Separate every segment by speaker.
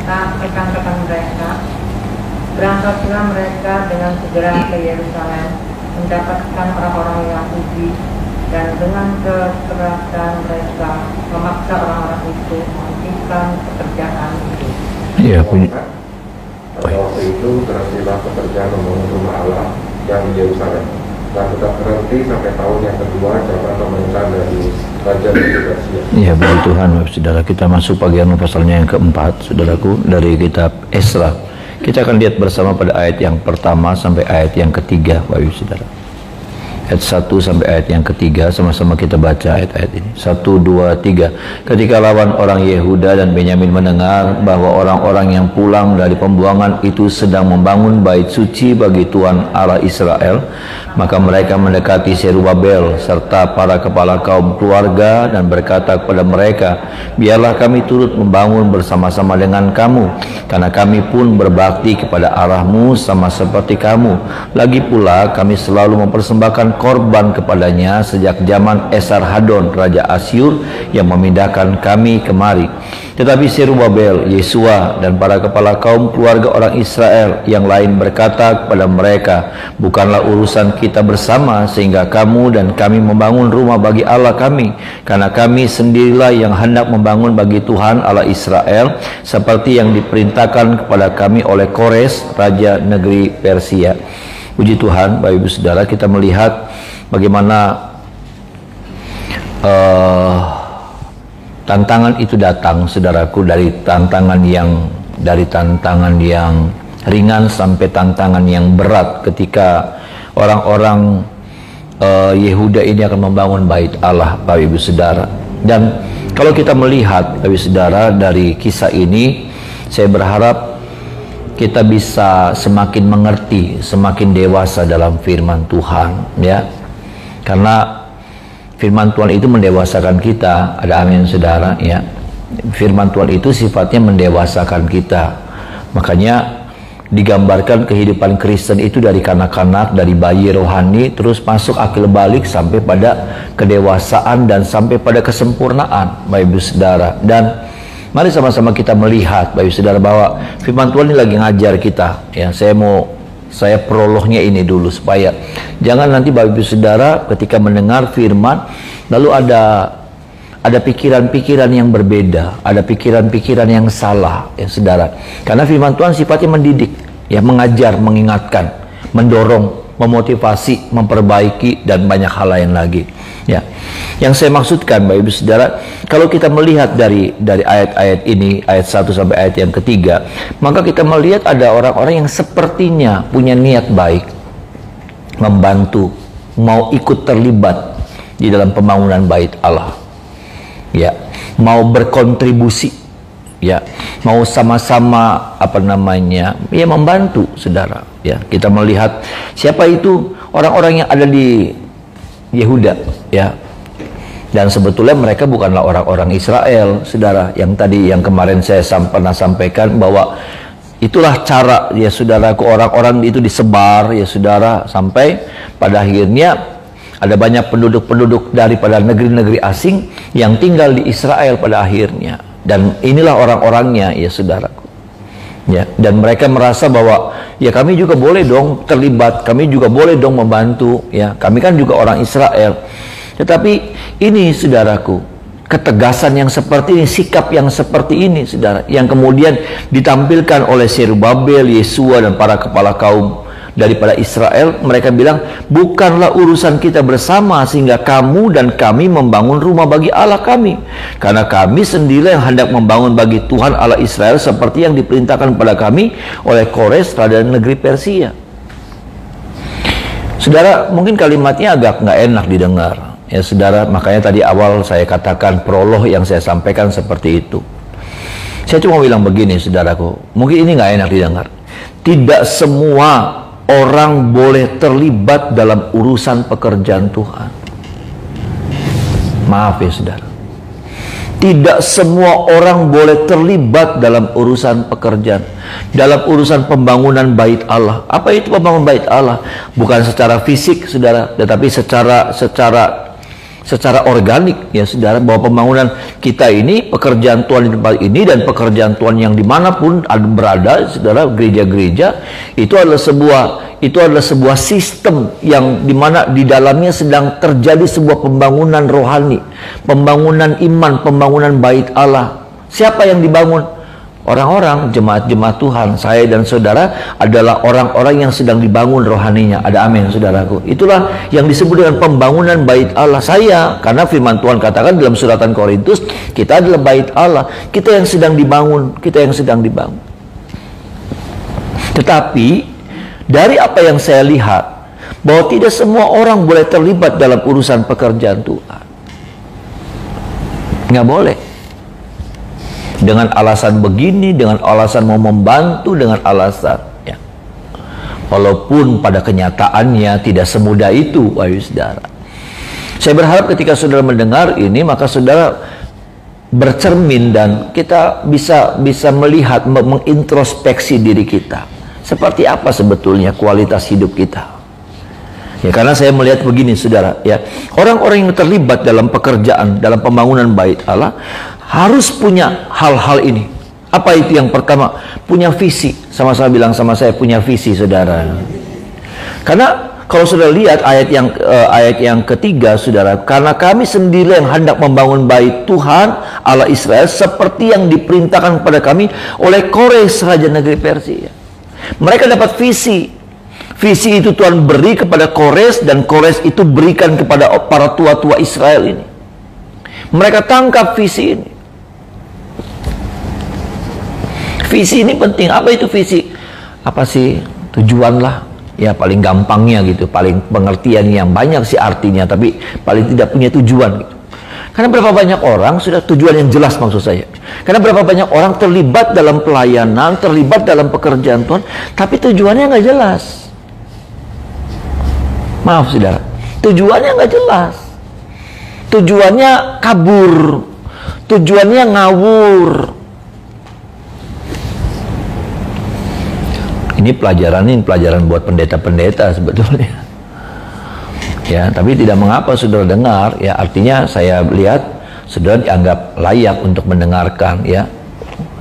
Speaker 1: beserta rekan-rekan mereka, berangkatlah mereka dengan segera ke Yerusalem, mendapatkan orang-orang Yahudi, dan dengan kekerasan mereka memaksa orang-orang itu menghentikan pekerjaan itu.
Speaker 2: Iya, punya.
Speaker 3: Pada waktu itu berhentilah pekerjaan membangun rumah Allah yang di Yerusalem, dan tetap berhenti sampai tahun yang kedua zaman pemerintahan dari Raja Persia.
Speaker 2: Iya, puji Tuhan, saudara. Kita masuk pagi hari pasalnya yang keempat, saudaraku, dari kitab Esra. Kita akan lihat bersama pada ayat yang pertama sampai ayat yang ketiga, Bapak Ibu Saudara. Ayat 1 sampai ayat yang ketiga, sama-sama kita baca ayat-ayat ini. 1, 2, 3. Ketika lawan orang Yehuda dan Benyamin mendengar bahwa orang-orang yang pulang dari pembuangan itu sedang membangun bait suci bagi Tuhan Allah Israel, maka mereka mendekati Zerubabel serta para kepala kaum keluarga dan berkata kepada mereka, biarlah kami turut membangun bersama-sama dengan kamu, karena kami pun berbakti kepada Allahmu sama seperti kamu. Lagi pula kami selalu mempersembahkan korban kepadanya sejak zaman Esarhadon Raja Asyur yang memindahkan kami kemari. Tetapi Zerubabel, Yesua dan para kepala kaum keluarga orang Israel yang lain berkata kepada mereka, bukanlah urusan kita bersama sehingga kamu dan kami membangun rumah bagi Allah kami, karena kami sendirilah yang hendak membangun bagi Tuhan Allah Israel seperti yang diperintahkan kepada kami oleh Kores Raja negeri Persia. Puji Tuhan, Bapak Ibu Saudara, kita melihat bagaimana tantangan itu datang, saudaraku, dari tantangan yang ringan sampai tantangan yang berat ketika orang-orang Yehuda ini akan membangun bait Allah, Bapak Ibu Saudara. Dan kalau kita melihat, Bapak Ibu Saudara, dari kisah ini, saya berharap kita bisa semakin mengerti, semakin dewasa dalam firman Tuhan, ya. Karena firman Tuhan itu mendewasakan kita. Ada amin, saudara, ya. Firman Tuhan itu sifatnya mendewasakan kita. Makanya digambarkan kehidupan Kristen itu dari kanak-kanak, dari bayi rohani, terus masuk akil balik sampai pada kedewasaan dan sampai pada kesempurnaan, Bapak Ibu Saudara. Dan mari sama-sama kita melihat, Bapak Ibu Saudara, bahwa firman Tuhan ini lagi ngajar kita, ya. Saya prolognya ini dulu supaya jangan nanti Bapak Ibu Saudara ketika mendengar firman lalu ada pikiran-pikiran yang berbeda, ada pikiran-pikiran yang salah, ya Saudara. Karena firman Tuhan sifatnya mendidik, ya, mengajar, mengingatkan, mendorong, memotivasi, memperbaiki, dan banyak hal lain lagi, ya. Yang saya maksudkan, Bapak Ibu Saudara, kalau kita melihat dari ayat-ayat ini, ayat 1 sampai ayat yang ketiga, maka kita melihat ada orang-orang yang sepertinya punya niat baik, membantu, mau ikut terlibat di dalam pembangunan bait Allah, ya, mau berkontribusi, ya, mau sama-sama ya membantu, saudara, ya. Kita melihat siapa itu orang-orang yang ada di Yehuda, ya. Dan sebetulnya mereka bukanlah orang-orang Israel, saudara. Yang kemarin saya pernah sampaikan bahwa itulah cara, ya saudaraku, orang-orang itu disebar, ya saudara, sampai pada akhirnya ada banyak penduduk-penduduk daripada negeri-negeri asing yang tinggal di Israel pada akhirnya. Dan inilah orang-orangnya, ya saudaraku, ya. Dan mereka merasa bahwa ya kami juga boleh dong terlibat, kami juga boleh dong membantu, ya. Kami kan juga orang Israel. Tetapi ini, saudaraku, ketegasan yang seperti ini, sikap yang seperti ini, saudara, yang kemudian ditampilkan oleh Zerubabel, Yesua, dan para kepala kaum daripada Israel. Mereka bilang, bukanlah urusan kita bersama sehingga kamu dan kami membangun rumah bagi Allah kami, karena kami sendiri yang hendak membangun bagi Tuhan Allah Israel seperti yang diperintahkan kepada kami oleh Kores Raja negeri Persia. Saudara, mungkin kalimatnya agak nggak enak didengar, ya saudara. Makanya tadi awal saya katakan prolog yang saya sampaikan seperti itu. Saya cuma bilang begini, saudaraku, mungkin ini nggak enak didengar. Tidak semua orang boleh terlibat dalam urusan pekerjaan Tuhan. Maaf ya saudara, tidak semua orang boleh terlibat dalam urusan pekerjaan, dalam urusan pembangunan bait Allah. Apa itu pembangunan bait Allah? Bukan secara fisik, saudara, tetapi secara secara organik ya saudara, bahwa pembangunan kita ini, pekerjaan Tuhan di tempat ini dan pekerjaan Tuhan yang dimanapun berada saudara, gereja-gereja itu adalah sebuah sistem yang dimana di dalamnya sedang terjadi sebuah pembangunan rohani, pembangunan iman, pembangunan bait Allah. Siapa yang dibangun? Orang-orang, jemaat-jemaat Tuhan. Saya dan saudara adalah orang-orang yang sedang dibangun rohaninya. Ada amin saudaraku. Itulah yang disebut dengan pembangunan bait Allah. Saya, karena firman Tuhan katakan dalam suratan Korintus, kita adalah bait Allah. Kita yang sedang dibangun, kita yang sedang dibangun. Tetapi dari apa yang saya lihat, bahwa tidak semua orang boleh terlibat dalam urusan pekerjaan Tuhan. Nggak boleh. Dengan alasan begini, dengan alasan mau membantu, dengan alasan ya. Walaupun pada kenyataannya tidak semudah itu, wahai saudara. Saya berharap ketika saudara mendengar ini, maka saudara bercermin dan kita bisa melihat, mengintrospeksi diri kita. Seperti apa sebetulnya kualitas hidup kita? Ya, karena saya melihat begini saudara, ya, orang-orang yang terlibat dalam pekerjaan, dalam pembangunan bait Allah harus punya hal-hal ini. Apa itu? Yang pertama, punya visi. Sama-sama bilang sama saya, punya visi saudara. Karena kalau saudara lihat ayat yang ketiga saudara, karena kami sendiri yang hendak membangun bait Tuhan Allah Israel seperti yang diperintahkan kepada kami oleh Kores raja negeri Persia. Mereka dapat visi. Visi itu Tuhan beri kepada Kores, dan Kores itu berikan kepada para tua-tua Israel ini. Mereka tangkap visi ini. Visi ini penting. Apa itu visi? Apa sih tujuan lah? Ya paling gampangnya gitu, paling pengertian yang banyak sih artinya, tapi paling tidak punya tujuan gitu. Karena berapa banyak orang sudah tujuan yang jelas maksud saya. Karena berapa banyak orang terlibat dalam pelayanan, terlibat dalam pekerjaan Tuhan, tapi tujuannya nggak jelas. Maaf saudara, tujuannya nggak jelas. Tujuannya kabur, tujuannya ngawur. Ini pelajaran buat pendeta-pendeta sebetulnya. Ya, tapi tidak mengapa saudara dengar, ya artinya saya lihat saudara dianggap layak untuk mendengarkan, ya.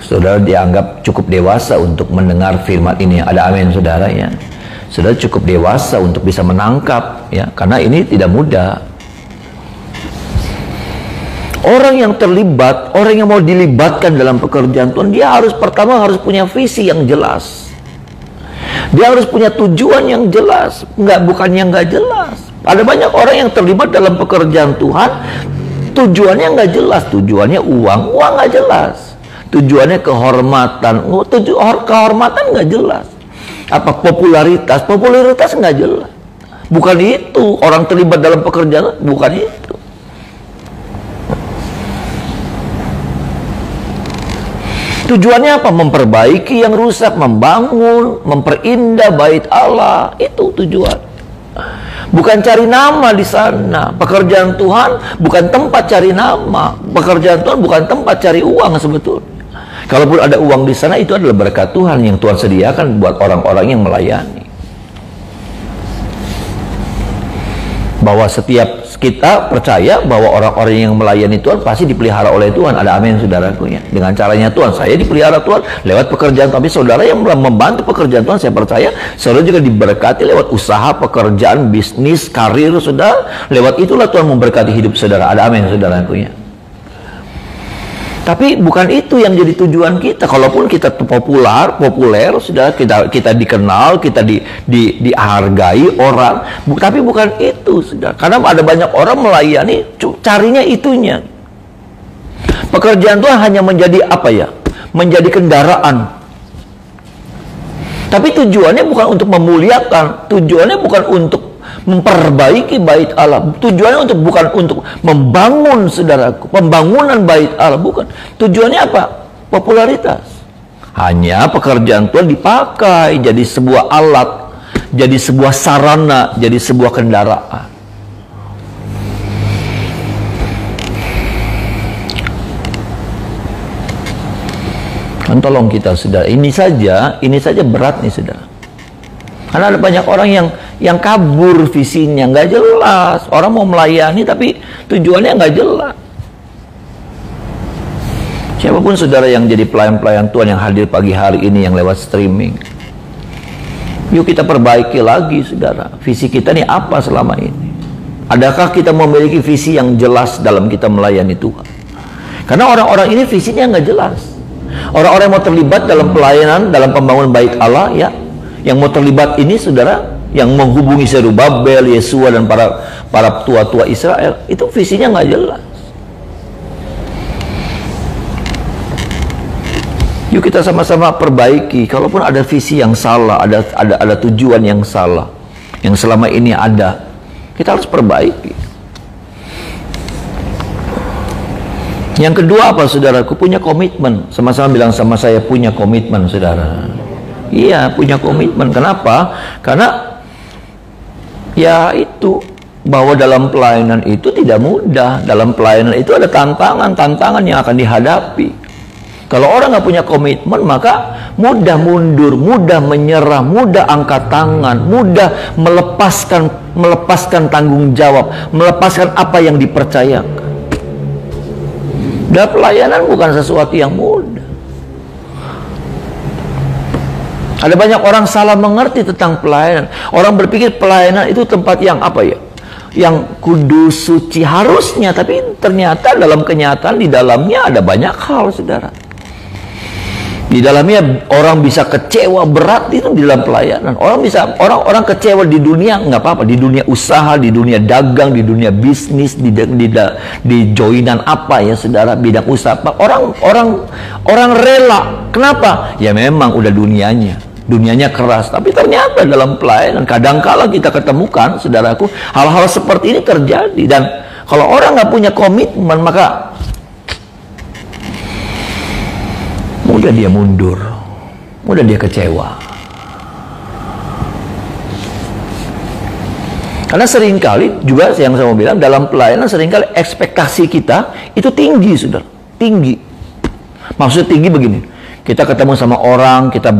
Speaker 2: Saudara dianggap cukup dewasa untuk mendengar firman ini. Ada amin saudara ya. Saudara cukup dewasa untuk bisa menangkap, ya, karena ini tidak mudah. Orang yang terlibat, orang yang mau dilibatkan dalam pekerjaan Tuhan, dia pertama harus punya visi yang jelas. Dia harus punya tujuan yang jelas, bukan yang nggak jelas. Ada banyak orang yang terlibat dalam pekerjaan Tuhan, tujuannya nggak jelas. Tujuannya uang nggak jelas. Tujuannya kehormatan, kehormatan nggak jelas. Apa popularitas nggak jelas. Bukan itu orang terlibat dalam pekerjaan, bukan itu. Tujuannya apa? Memperbaiki yang rusak, membangun, memperindah bait Allah. Itu tujuan. Bukan cari nama di sana. Pekerjaan Tuhan bukan tempat cari nama. Pekerjaan Tuhan bukan tempat cari uang sebetulnya. Kalaupun ada uang di sana, itu adalah berkat Tuhan yang Tuhan sediakan buat orang-orang yang melayani. Bahwa setiap kita percaya bahwa orang-orang yang melayani Tuhan pasti dipelihara oleh Tuhan. Ada amin saudaraku ya. Dengan caranya Tuhan, saya dipelihara Tuhan lewat pekerjaan. Tapi saudara yang membantu pekerjaan Tuhan, saya percaya saudara juga diberkati lewat usaha, pekerjaan, bisnis, karir saudara. Lewat itulah Tuhan memberkati hidup saudara. Ada amin saudaraku ya. Tapi bukan itu yang jadi tujuan kita. Kalaupun kita populer, sudah kita dikenal, kita dihargai orang, tapi bukan itu, sudah. Karena ada banyak orang melayani, carinya itunya. Pekerjaan Tuhan hanya menjadi apa ya? Menjadi kendaraan. Tapi tujuannya bukan untuk memuliakan, tujuannya bukan untuk memperbaiki bait Allah. Tujuannya bukan untuk membangun saudaraku, pembangunan bait Allah, bukan. Tujuannya apa? Popularitas. Hanya pekerjaan Tuhan dipakai jadi sebuah alat, jadi sebuah sarana, jadi sebuah kendaraan. Dan tolong kita saudara, ini saja berat nih saudara. Karena ada banyak orang yang kabur visinya, nggak jelas. Orang mau melayani tapi tujuannya nggak jelas. Siapapun saudara yang jadi pelayan-pelayan Tuhan yang hadir pagi hari ini yang lewat streaming, yuk kita perbaiki lagi saudara. Visi kita nih apa selama ini? Adakah kita memiliki visi yang jelas dalam kita melayani Tuhan? Karena orang-orang ini visinya nggak jelas. Orang-orang yang mau terlibat dalam pelayanan, dalam pembangunan bait Allah ya, yang mau terlibat ini saudara, yang menghubungi Zerubabel, Yesua dan para tua-tua Israel, itu visinya nggak jelas. Yuk kita sama-sama perbaiki. Kalaupun ada visi yang salah, ada tujuan yang salah, yang selama ini ada, kita harus perbaiki. Yang kedua apa saudaraku? Punya komitmen. Sama-sama bilang sama saya, punya komitmen saudara. Iya, punya komitmen. Kenapa? Karena ya itu, bahwa dalam pelayanan itu tidak mudah. Dalam pelayanan itu ada tantangan yang akan dihadapi. Kalau orang nggak punya komitmen, maka mudah mundur, mudah menyerah, mudah angkat tangan, mudah melepaskan tanggung jawab, melepaskan apa yang dipercayakan. Dan pelayanan bukan sesuatu yang mudah. Ada banyak orang salah mengerti tentang pelayanan. Orang berpikir pelayanan itu tempat yang apa ya? Yang kudus, suci harusnya, tapi ternyata dalam kenyataan di dalamnya ada banyak hal, saudara. Di dalamnya orang bisa kecewa berat itu di dalam pelayanan. Orang kecewa di dunia nggak apa-apa, di dunia usaha, di dunia dagang, di dunia bisnis, di joinan apa ya saudara, bidang usaha. Orang rela. Kenapa? Ya memang udah dunianya keras. Tapi ternyata dalam pelayanan kadangkala kita ketemukan, saudaraku, hal-hal seperti ini terjadi. Dan kalau orang nggak punya komitmen, maka mudah dia mundur, mudah dia kecewa. Karena seringkali juga yang saya mau bilang, dalam pelayanan seringkali ekspektasi kita itu tinggi, saudara, tinggi. Maksudnya tinggi begini, kita ketemu sama orang, kita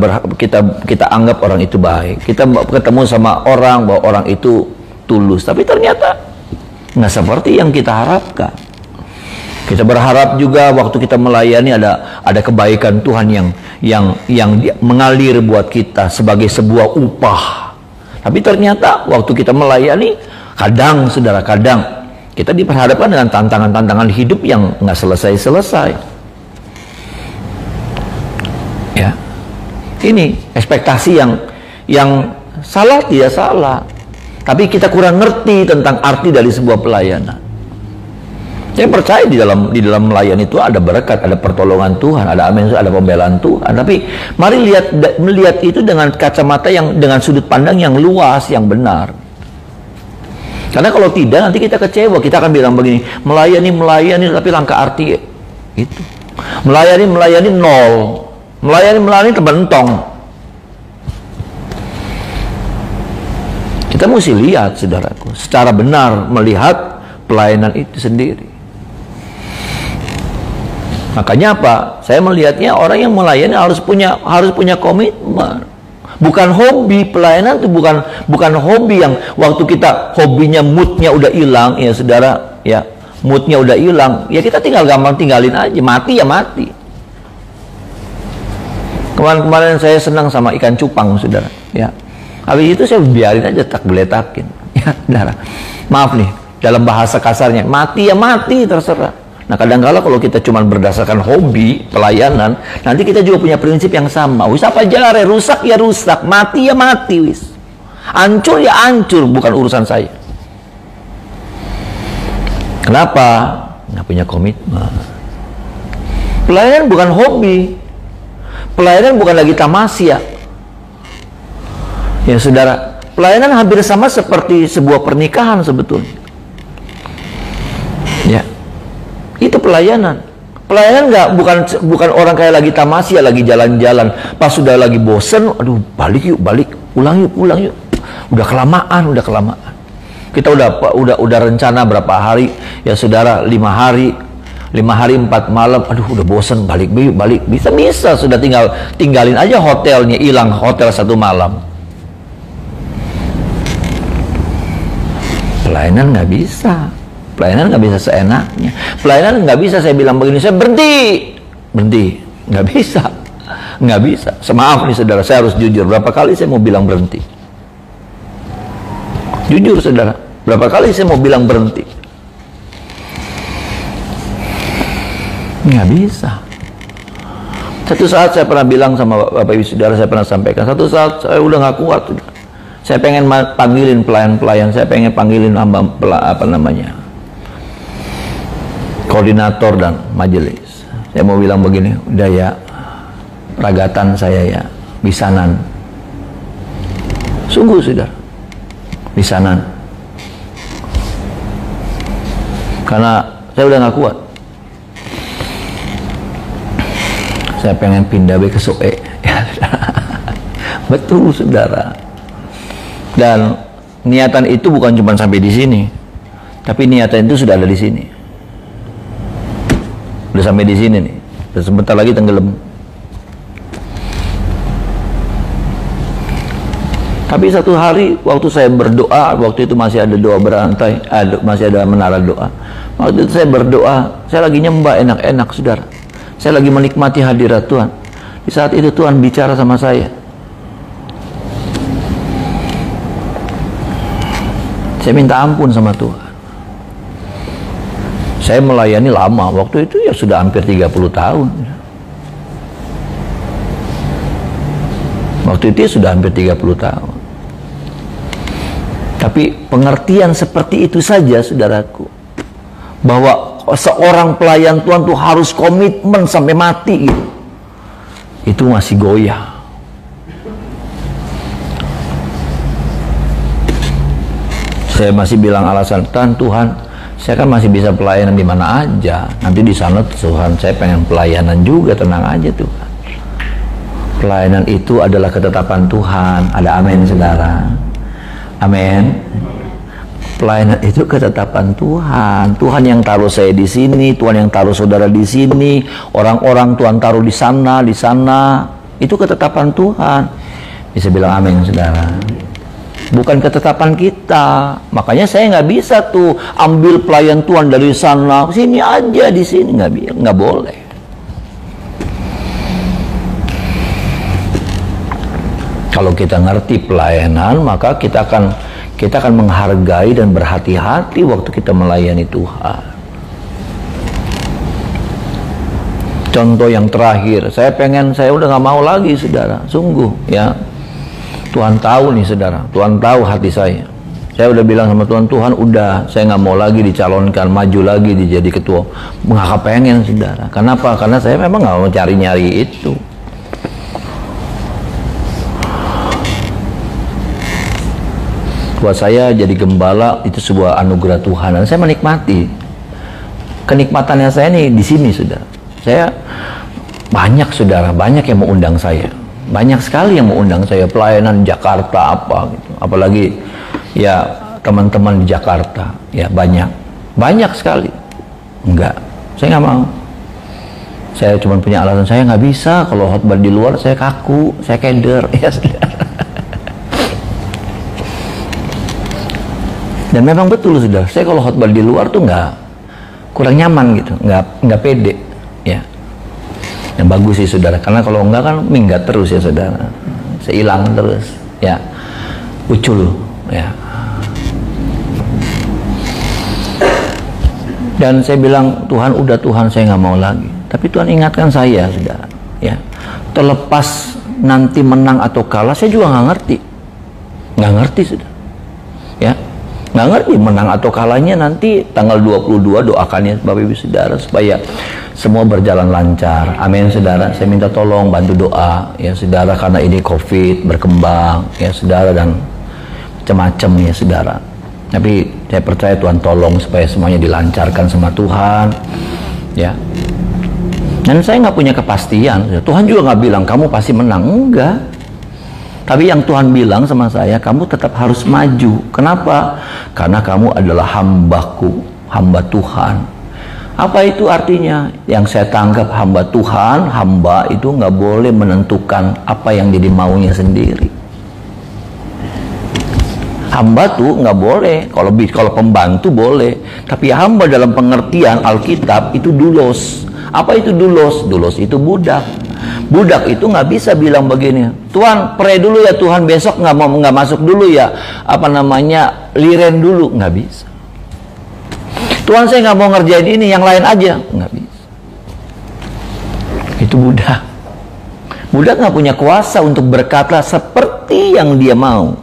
Speaker 2: anggap orang itu baik, kita ketemu sama orang bahwa orang itu tulus, tapi ternyata nggak seperti yang kita harapkan. Kita berharap juga waktu kita melayani ada kebaikan Tuhan yang mengalir buat kita sebagai sebuah upah. Tapi ternyata waktu kita melayani, kadang kita diperhadapkan dengan tantangan-tantangan hidup yang nggak selesai-selesai. Ya, ini ekspektasi yang salah tidak salah, tapi kita kurang ngerti tentang arti dari sebuah pelayanan. Saya percaya di dalam melayani itu ada berkat, ada pertolongan Tuhan, ada amin, ada pembelaan Tuhan. Tapi mari melihat itu dengan kacamata dengan sudut pandang yang luas, yang benar. Karena kalau tidak nanti kita kecewa, kita akan bilang begini, melayani tapi langka arti itu. Melayani nol. Melayani terbentong. Kita mesti lihat, saudaraku, secara benar melihat pelayanan itu sendiri. Makanya apa? Saya melihatnya orang yang melayani harus punya komitmen. Bukan hobi. Pelayanan itu bukan hobi yang waktu kita hobinya, moodnya udah hilang, ya saudara, ya moodnya udah hilang, ya kita gampang tinggalin aja, mati ya mati. Kemarin saya senang sama ikan cupang, saudara, ya. Habis itu saya biarin aja, tak geletakin, ya saudara. Maaf nih, dalam bahasa kasarnya, mati ya mati, terserah. Nah kadang-kala kalau kita cuma berdasarkan hobi pelayanan, nanti kita juga punya prinsip yang sama. Wis apa jare, rusak ya rusak, mati ya mati, wis. Hancur ya hancur, bukan urusan saya. Kenapa? Nggak punya komitmen. Pelayanan bukan hobi. Pelayanan bukan lagi tamasya. Ya saudara, pelayanan hampir sama seperti sebuah pernikahan sebetulnya. Ya. Itu pelayanan. Pelayanan bukan orang kayak lagi tamasya, lagi jalan-jalan. Pas sudah lagi bosen, aduh balik yuk, pulang yuk. Udah kelamaan. Kita udah rencana berapa hari, ya saudara, 5 hari 4 malam, aduh udah bosen, balik. Bisa sudah tinggalin aja hotelnya, hilang hotel 1 malam. Pelayanan nggak bisa. Pelayanan nggak bisa seenaknya. Pelayanan nggak bisa saya bilang begini, saya berhenti. Nggak bisa. Nggak bisa. Maaf nih saudara, saya harus jujur. Berapa kali saya mau bilang berhenti? Jujur saudara, berapa kali saya mau bilang berhenti? Nggak bisa. Satu saat saya pernah bilang sama Bapak Ibu Saudara, saya pernah sampaikan, satu saat saya udah nggak kuat. Saya pengen panggilin pelayan-pelayan, saya pengen panggilin koordinator dan majelis. Saya mau bilang begini, udah ya, ragatan saya ya, bisanan. Sungguh saudara, bisanan. Karena saya udah nggak kuat. Saya pengen pindah ke Soe. Betul saudara. Dan niatan itu bukan cuma sampai di sini, tapi niatan itu sudah ada di sini. Udah sampai di sini nih. Dan sebentar lagi tenggelam. Tapi satu hari waktu saya berdoa, waktu itu masih ada doa berantai, masih ada menara doa. Waktu itu saya berdoa, saya lagi nyembah enak-enak saudara. Saya lagi menikmati hadirat Tuhan. Di saat itu Tuhan bicara sama saya. Saya minta ampun sama Tuhan. Saya melayani lama. Waktu itu ya sudah hampir 30 tahun. Waktu itu ya sudah hampir 30 tahun. Tapi pengertian seperti itu saja saudaraku. Bahwa seorang pelayan Tuhan tuh harus komitmen sampai mati gitu. Itu masih goyah. Saya masih bilang alasan, Tuhan, saya kan masih bisa pelayanan di mana aja. Nanti di sana Tuhan, saya pengen pelayanan juga, tenang aja Tuhan. Pelayanan itu adalah ketetapan Tuhan. Ada amin saudara. Amin. Pelayanan itu ketetapan Tuhan. Tuhan yang taruh saya di sini, Tuhan yang taruh saudara di sini, orang-orang Tuhan taruh di sana, di sana. Itu ketetapan Tuhan. Bisa bilang amin, saudara. Bukan ketetapan kita. Makanya saya nggak bisa tuh ambil pelayan Tuhan dari sana, sini aja di sini nggak boleh. Kalau kita ngerti pelayanan, maka kita akan menghargai dan berhati-hati waktu kita melayani Tuhan. Contoh yang terakhir, saya udah nggak mau lagi saudara, sungguh ya. Tuhan tahu nih saudara, Tuhan tahu hati saya. Saya udah bilang sama Tuhan, Tuhan udah, saya nggak mau lagi dicalonkan, maju lagi jadi ketua. Nggak pengen saudara. Kenapa? Karena saya memang nggak mau cari-nyari itu. Buat saya jadi gembala itu sebuah anugerah Tuhan dan saya menikmati. Kenikmatannya saya nih di sini saudara. Saya banyak saudara, banyak yang mau undang saya. Banyak sekali yang mau undang saya pelayanan Jakarta apa gitu. Apalagi ya teman-teman di Jakarta ya banyak sekali. Enggak, saya nggak mau. Saya cuma punya alasan, saya nggak bisa kalau khotbah di luar, saya kaku, saya keder ya saudara. Dan memang betul saudara, saya kalau khotbah di luar tuh kurang nyaman gitu, nggak pede ya. Yang bagus sih saudara, karena kalau enggak kan minggat terus ya saudara, saya hilang terus ya, ucul ya. Dan saya bilang, Tuhan udah, Tuhan saya nggak mau lagi. Tapi Tuhan ingatkan saya saudara ya, terlepas nanti menang atau kalah, saya juga nggak ngerti saudara ya. Nggak ngerti menang atau kalahnya nanti tanggal 22 doakan ya Bapak Ibu Saudara supaya semua berjalan lancar. Amin saudara. Saya minta tolong bantu doa ya saudara, karena ini COVID berkembang ya saudara dan macam-macam ya saudara. Tapi saya percaya Tuhan tolong supaya semuanya dilancarkan sama Tuhan ya. Dan saya nggak punya kepastian. Tuhan juga nggak bilang kamu pasti menang, enggak. Tapi yang Tuhan bilang sama saya, kamu tetap harus maju. Kenapa? Karena kamu adalah hambaku, hamba Tuhan. Apa itu artinya? Yang saya tangkap hamba Tuhan, hamba itu nggak boleh menentukan apa yang jadi maunya sendiri. Hamba tuh nggak boleh, kalau pembantu boleh, tapi hamba dalam pengertian Alkitab itu doulos. Apa itu doulos? Doulos itu budak. Budak itu nggak bisa bilang begini, Tuhan pray dulu ya Tuhan, besok nggak masuk dulu ya, liren dulu, nggak bisa. Tuhan saya nggak mau ngerjain ini, yang lain aja, nggak bisa. Itu budak. Budak nggak punya kuasa untuk berkata seperti yang dia mau.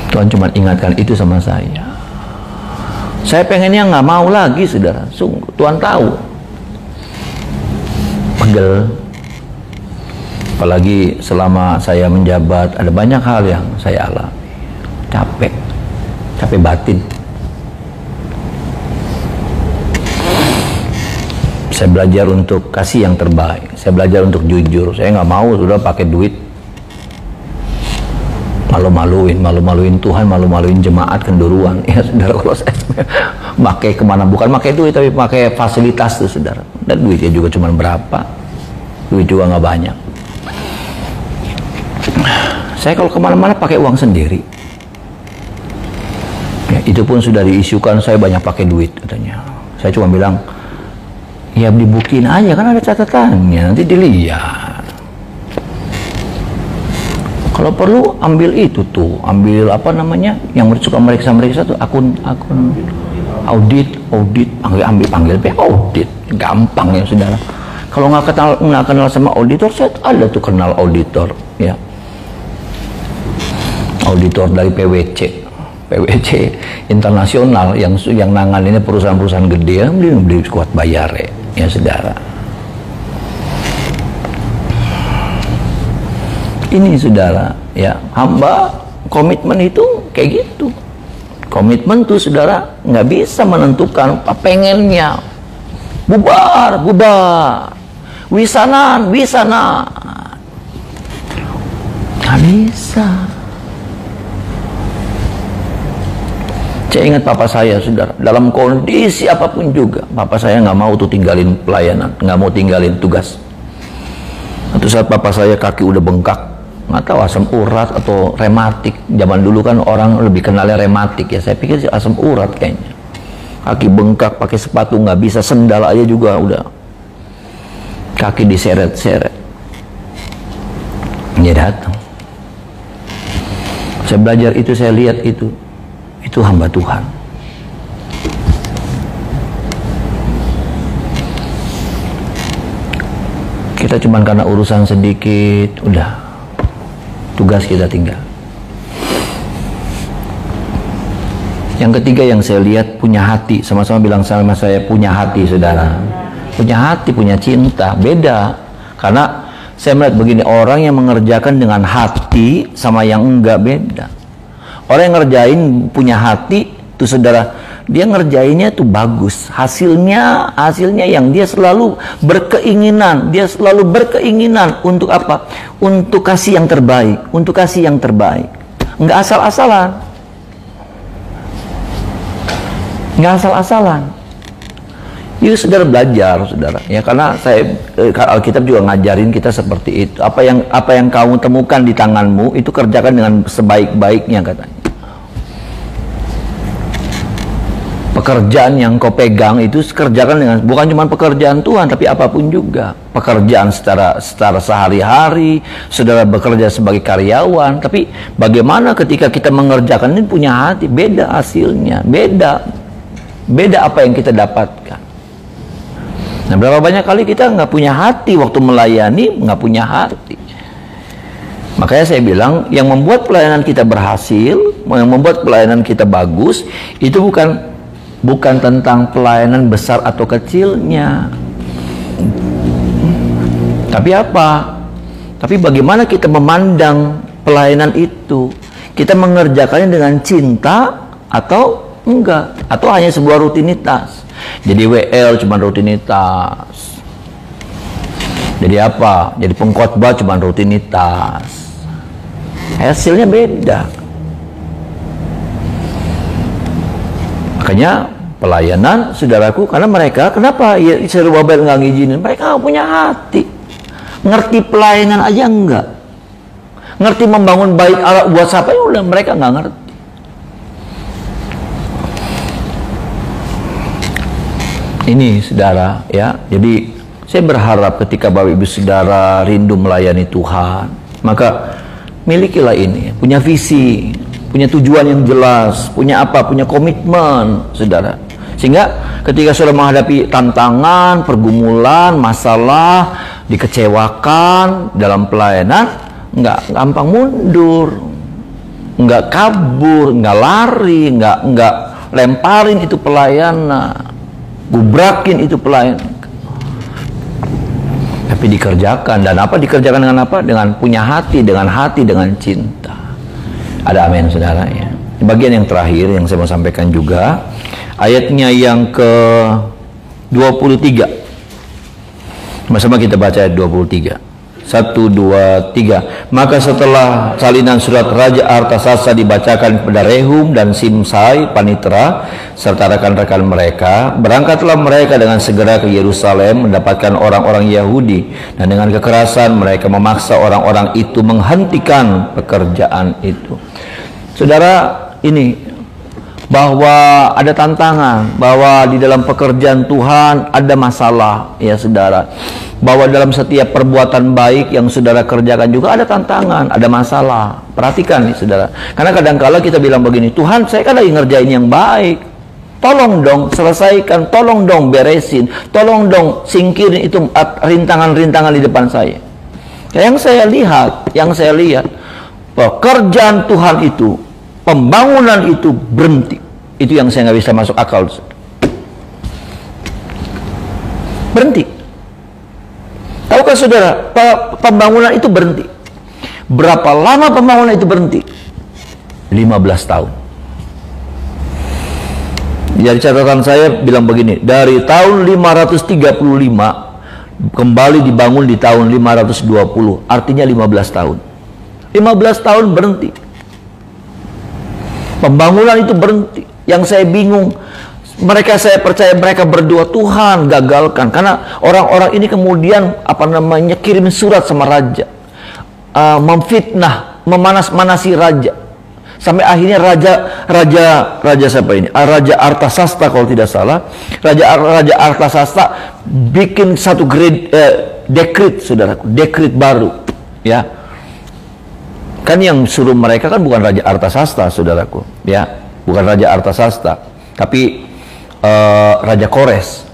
Speaker 2: Tuhan cuma ingatkan itu sama saya. Saya pengennya nggak mau lagi, saudara. Sungguh, Tuhan tahu. Pegel. Apalagi selama saya menjabat, ada banyak hal yang saya alami. Capek batin. Saya belajar untuk kasih yang terbaik. Saya belajar untuk jujur. Saya nggak mau sudah pakai duit. Malu-maluin Tuhan, malu-maluin jemaat kenduruan. Ya saudara, kalau saya pakai kemana, bukan pakai duit tapi pakai fasilitas tuh saudara. Dan duitnya juga cuma berapa? Duit juga nggak banyak. Saya kalau kemana-mana pakai uang sendiri. Ya, itu pun sudah diisukan saya banyak pakai duit katanya. Saya cuma bilang, ya dibuktiin aja kan ada catatannya, nanti dilihat. Kalau perlu ambil itu tuh, ambil yang suka meriksa tuh akun audit, panggil audit, gampang ya saudara. Kalau nggak kenal sama auditor, saya ada tuh kenal auditor, ya. Auditor dari PwC internasional yang nanganinnya perusahaan-perusahaan gede, beli kuat bayar ya saudara. Ini saudara, ya, hamba komitmen itu kayak gitu. Komitmen tuh saudara nggak bisa menentukan apa pengennya. Bubar, wisana, nggak bisa. Saya ingat papa saya saudara, dalam kondisi apapun juga, papa saya nggak mau tuh tinggalin pelayanan, nggak mau tinggalin tugas. Satu saat papa saya kaki udah bengkak, nggak tahu asam urat atau rematik. Zaman dulu kan orang lebih kenalnya rematik ya, saya pikir sih asam urat kayaknya. Kaki bengkak, pakai sepatu nggak bisa, sendal aja juga udah kaki diseret-seret. Dia datang, saya belajar itu, saya lihat itu hamba Tuhan. Kita cuman karena urusan sedikit udah tugas kita tinggal. Yang ketiga yang saya lihat, punya hati. Sama-sama bilang sama saya, punya hati saudara. Punya hati, punya cinta. Beda. Karena saya melihat begini, orang yang mengerjakan dengan hati sama yang enggak beda. Orang yang ngerjain punya hati tuh saudara, dia ngerjainnya tuh bagus. Hasilnya yang dia selalu berkeinginan. Dia selalu berkeinginan untuk apa? Untuk kasih yang terbaik. Untuk kasih yang terbaik. Enggak asal-asalan. Enggak asal-asalan. Yuk saudara belajar saudara. Ya karena Alkitab juga ngajarin kita seperti itu. Apa yang kamu temukan di tanganmu itu kerjakan dengan sebaik-baiknya katanya. Pekerjaan yang kau pegang itu kerjakan dengan, bukan cuma pekerjaan Tuhan tapi apapun juga. Pekerjaan secara sehari-hari, saudara bekerja sebagai karyawan, tapi bagaimana ketika kita mengerjakan ini punya hati, beda hasilnya, beda apa yang kita dapatkan. Nah, berapa banyak kali kita nggak punya hati waktu melayani, nggak punya hati. Makanya saya bilang, yang membuat pelayanan kita berhasil, yang membuat pelayanan kita bagus, itu bukan tentang pelayanan besar atau kecilnya. Tapi apa? Tapi bagaimana kita memandang pelayanan itu? Kita mengerjakannya dengan cinta atau enggak? Atau hanya sebuah rutinitas? Jadi WL cuma rutinitas. Jadi apa? Jadi pengkhotbah cuma rutinitas. Hasilnya beda. Makanya pelayanan saudaraku, karena mereka kenapa ya Zerubabel nggak ngizinin? Mereka nggak punya hati, ngerti pelayanan aja enggak, Ngerti membangun bait Allah buat siapa? Ya udah, mereka nggak ngerti. Ini saudara ya, jadi saya berharap ketika Bapak Ibu Saudara rindu melayani Tuhan, maka milikilah ini, punya visi, punya tujuan yang jelas, punya apa, punya komitmen saudara. Sehingga ketika saudara menghadapi tantangan, pergumulan, masalah, dikecewakan dalam pelayanan, nggak gampang mundur, nggak kabur, nggak lari, nggak lemparin itu pelayanan, gubrakin itu pelayanan, tapi dikerjakan. Dan apa dikerjakan dengan apa? Dengan punya hati, dengan cinta. Ada amin saudara ya. Bagian yang terakhir yang saya mau sampaikan juga, ayatnya yang ke 23. Sama-sama kita baca ayat 23. 1, 2, 3. Maka setelah salinan surat Raja Artasasta dibacakan kepada Rehum dan Simsai panitera serta rekan-rekan mereka, berangkatlah mereka dengan segera ke Yerusalem mendapatkan orang-orang Yahudi, dan dengan kekerasan mereka memaksa orang-orang itu menghentikan pekerjaan itu. Saudara, ini bahwa ada tantangan, bahwa di dalam pekerjaan Tuhan ada masalah ya saudara, bahwa dalam setiap perbuatan baik yang saudara kerjakan juga ada tantangan, ada masalah. Perhatikan nih saudara, karena kadang-kala kita bilang begini, Tuhan saya kan lagi ngerjain yang baik, tolong dong selesaikan, tolong dong beresin, tolong dong singkirin itu rintangan-rintangan di depan saya. Yang saya lihat pekerjaan Tuhan itu, pembangunan itu berhenti. Itu yang saya nggak bisa masuk akal. Berhenti. Tahukah saudara, pembangunan itu berhenti. Berapa lama pembangunan itu berhenti? 15 tahun. Jadi catatan saya bilang begini, dari tahun 535 kembali dibangun di tahun 520, artinya 15 tahun. 15 tahun berhenti. Pembangunan itu berhenti. Yang saya bingung, saya percaya mereka berdoa, Tuhan gagalkan, karena orang-orang ini kemudian kirim surat sama raja, memfitnah, memanas-manasi raja, sampai akhirnya raja siapa ini? Raja Artasasta kalau tidak salah. Raja Artasasta bikin satu dekret, saudaraku, dekret baru, ya. Kan yang suruh mereka kan bukan Raja Artasasta, saudaraku, ya, bukan Raja Artasasta, tapi Raja Kores.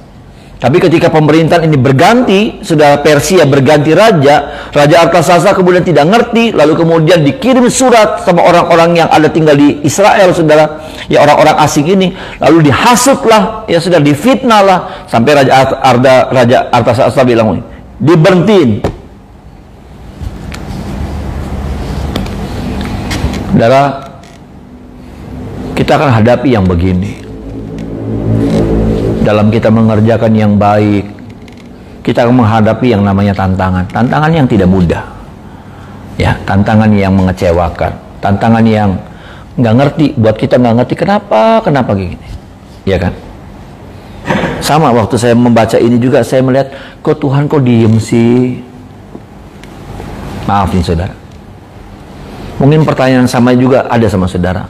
Speaker 2: Tapi ketika pemerintahan ini berganti, saudara, Persia berganti raja Artasasta kemudian tidak ngerti, lalu kemudian dikirim surat sama orang-orang yang ada tinggal di Israel, saudara, ya, orang-orang asing ini, lalu dihasutlah, ya sudah, difitnah lah, sampai Raja Artasasta bilang, diberhentiin. Saudara, kita akan hadapi yang begini. Dalam kita mengerjakan yang baik, kita akan menghadapi yang namanya tantangan. Tantangan yang tidak mudah. Ya, tantangan yang mengecewakan. Tantangan yang nggak ngerti, buat kita nggak ngerti kenapa gini. Ya kan? Sama waktu saya membaca ini juga, saya melihat, kok Tuhan kok diem sih? Maaf nih saudara. Mungkin pertanyaan sama juga ada sama saudara.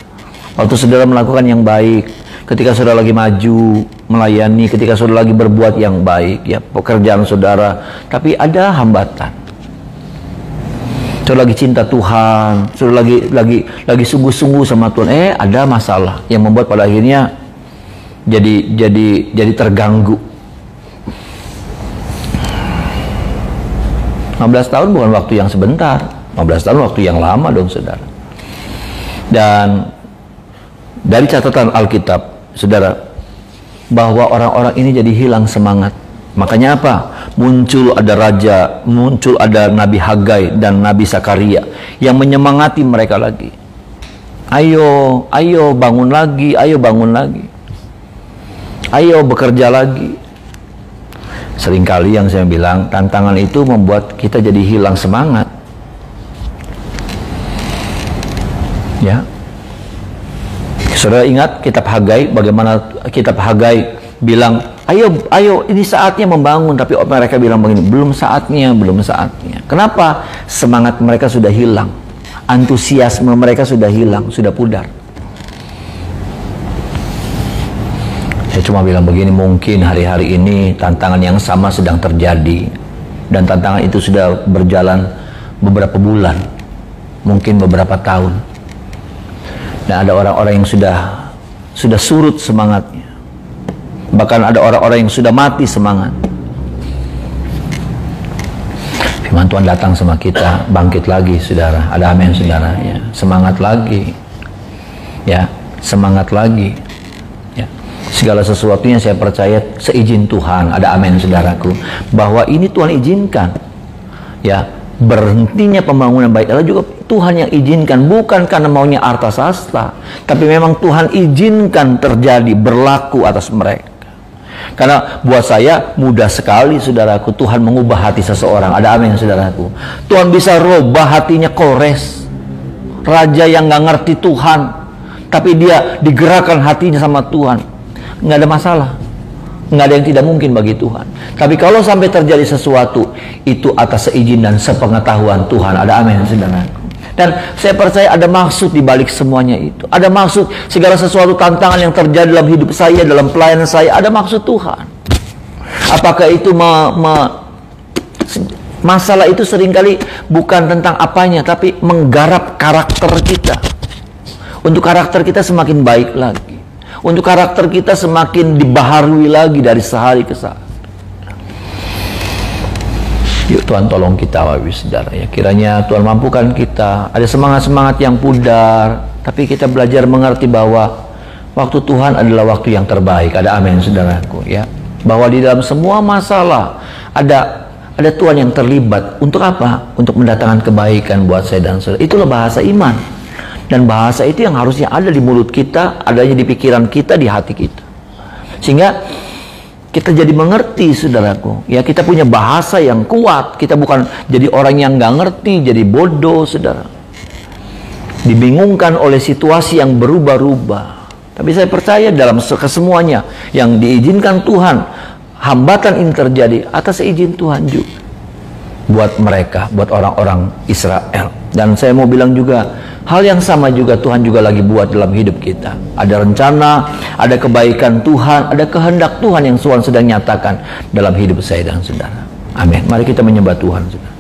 Speaker 2: Waktu saudara melakukan yang baik, ketika saudara lagi maju, melayani, ketika saudara lagi berbuat yang baik, ya, pekerjaan saudara, tapi ada hambatan. Saudara lagi cinta Tuhan, saudara lagi sungguh-sungguh sama Tuhan, ada masalah yang membuat pada akhirnya jadi terganggu. 15 tahun bukan waktu yang sebentar. 15 tahun waktu yang lama dong saudara. Dan dari catatan Alkitab saudara, bahwa orang-orang ini jadi hilang semangat. Makanya apa? Muncul ada Nabi Hagai dan Nabi Sakaria yang menyemangati mereka lagi. Ayo bangun lagi, ayo bangun lagi, ayo bekerja lagi. Seringkali yang saya bilang, tantangan itu membuat kita jadi hilang semangat. Ya, saudara ingat kitab Hagai, bagaimana kitab Hagai bilang, ayo ini saatnya membangun, tapi mereka bilang begini, belum saatnya. Kenapa? Semangat mereka sudah hilang. Antusiasme mereka sudah hilang, sudah pudar. Saya cuma bilang begini, mungkin hari-hari ini tantangan yang sama sedang terjadi. Dan tantangan itu sudah berjalan beberapa bulan, mungkin beberapa tahun. Dan ada orang-orang yang sudah surut semangatnya. Bahkan ada orang-orang yang sudah mati semangat. Firman Tuhan datang sama kita, bangkit lagi saudara. Ada amin saudara ya. Semangat lagi. Ya, semangat lagi. Ya. Segala sesuatunya saya percaya seizin Tuhan. Ada amin saudaraku. Bahwa ini Tuhan izinkan. Ya, berhentinya pembangunan bait Allah juga Tuhan yang izinkan, bukan karena maunya arta sasta, tapi memang Tuhan izinkan terjadi, berlaku atas mereka. Karena buat saya mudah sekali saudaraku Tuhan mengubah hati seseorang. Ada amin saudaraku. Tuhan bisa rubah hatinya Kores, raja yang gak ngerti Tuhan, tapi dia digerakkan hatinya sama Tuhan. Nggak ada masalah, nggak ada yang tidak mungkin bagi Tuhan. Tapi kalau sampai terjadi sesuatu, itu atas seizin dan sepengetahuan Tuhan. Ada amin saudaraku. Dan saya percaya ada maksud di balik semuanya itu. Ada maksud segala sesuatu tantangan yang terjadi dalam hidup saya, dalam pelayanan saya, ada maksud Tuhan. Apakah itu masalah itu seringkali bukan tentang apanya, tapi menggarap karakter kita. Untuk karakter kita semakin baik lagi. Untuk karakter kita semakin dibaharui lagi dari sehari ke sehari. Yuk Tuhan tolong kita Bapak Ibu Saudara ya. Kiranya Tuhan mampukan kita. Ada semangat-semangat yang pudar, tapi kita belajar mengerti bahwa waktu Tuhan adalah waktu yang terbaik. Ada amin saudaraku ya. Bahwa di dalam semua masalah ada Tuhan yang terlibat. Untuk apa? Untuk mendatangkan kebaikan buat saya dan saudara. Itulah bahasa iman. Dan bahasa itu yang harusnya ada di mulut kita, adanya di pikiran kita, di hati kita. Sehingga kita jadi mengerti saudaraku. Ya, kita punya bahasa yang kuat. Kita bukan jadi orang yang nggak ngerti, jadi bodoh saudara. Dibingungkan oleh situasi yang berubah-ubah. Tapi saya percaya dalam kesemuanya yang diizinkan Tuhan, hambatan ini terjadi atas izin Tuhan juga. Buat mereka, buat orang-orang Israel. Dan saya mau bilang juga, hal yang sama juga Tuhan juga lagi buat dalam hidup kita. Ada rencana, ada kebaikan Tuhan, ada kehendak Tuhan yang Tuhan sedang nyatakan dalam hidup saya dan saudara. Amin. Mari kita menyembah Tuhan, saudara.